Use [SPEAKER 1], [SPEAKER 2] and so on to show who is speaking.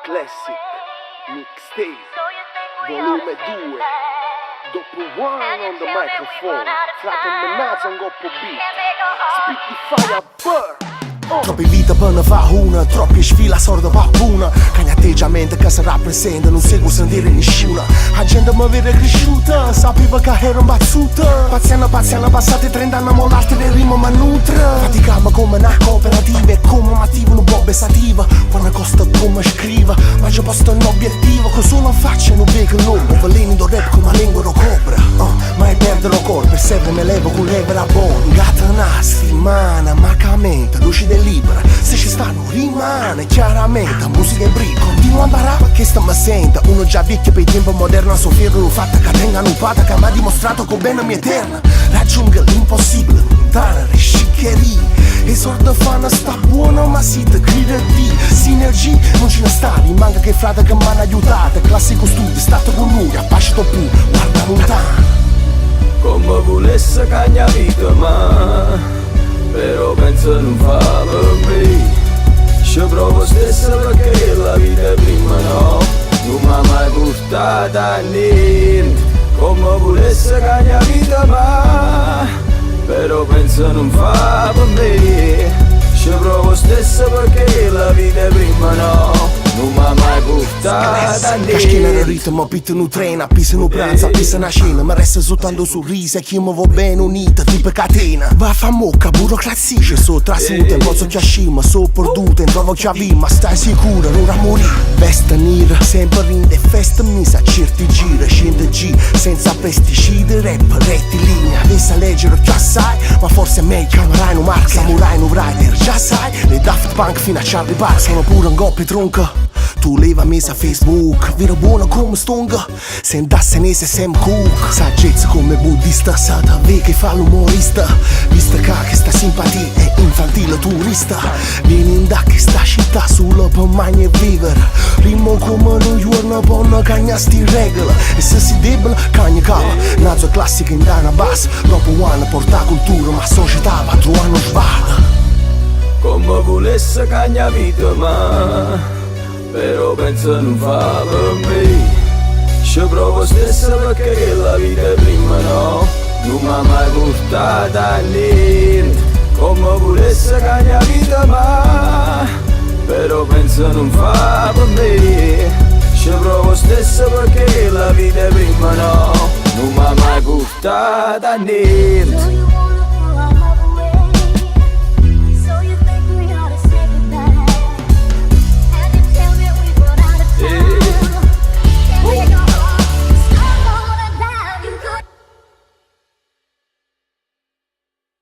[SPEAKER 1] Classic Mixtape Volume 2 Dopo one on the microphone Flato menato un coppo beat Spit di fire burn.
[SPEAKER 2] Troppe vite per ne fa una, troppi sfila sorda pappuna. Cani atteggiamento che si rappresenta, non seguo sentire nessuno. La gente mi vede cresciuta, sapeva che ero un bazzuta. Paziano, passati 30 anni mollati le rime ma nutre. Faticamo come una cooperativa e come un attivo non può sativa. Quando costa come scriva, ma già posto un obiettivo. Che solo faccia non vedo l'uomo, veleni do rap come lingua lo cobra. Ma è perdere il corpo e sempre me levo con levera buona. Gata nasti, mana, macamente, luci libera, se ci stanno rimane chiaramente musica e brico, continuo a imparare che sta mi senta. Uno già vecchio per il tempo moderno a soffrirlo l'ho fatta che tenga nupata che mi ha dimostrato che bene mi eterna. Raggiungo l'impossibile, lontana le sciccherie. E sorda fanno sta buono ma si te crede di sinergia non ce ne sta, manca che frate che mi hanno aiutato. Classico studio, stato con lui, appascito più, guarda lontano.
[SPEAKER 3] Come volesse cagna vita ma però penso non fa per me. Ci provo stesso perché la vita prima no, non mi ha mai portato a niente. Come volesse cagna vita ma però penso non fa per me. Ci provo stesso perché la vita prima no, non mi ha mai portato a niente.
[SPEAKER 2] Caschina nel ritmo, pitto un treno, pisa un pranzo, pisa una cena. Mi resta soltanto sorriso e chi mi va bene unita, tipo catena. Va a fa mocca, burocrazia, ci so trasuta, posso chiascima, so perduta, in trovo chiavi, ma stai sicura, non a morire. Vesta nera, sempre rinde, festa misa, certi gira, scende G, senza pesticidi, rap, rettilinea. Adesso a leggere già sai, ma forse è meglio che un Rhino Mark, Samurai, un Rider, già sai. Le Daft Punk fino a Charlie Park, sono pure un goppy tronca. Tu leva messa a Facebook, vero buono come stonga. Se andasse nese Sam Cooke. Saggezza come buddista, sa da ve che fa l'umorista. Vista che sta simpatia è infantile turista. Vieni in da che sta città sulla per magna e vivere. Rimo come New York, buona cagna sti regola. E se si debole, cagna cava. Nazo classica in dana bass. Dopo un anno porta cultura, ma società va trovando sballa.
[SPEAKER 3] Come volesse cagna vita ma però penso non fa per me. Ci provo stesso perché la vita prima no, non mi ha mai portato a niente. Come volesse cagna vita ma però penso non fa per me. Ci provo stesso perché la vita prima no, non mi ha mai portato a niente.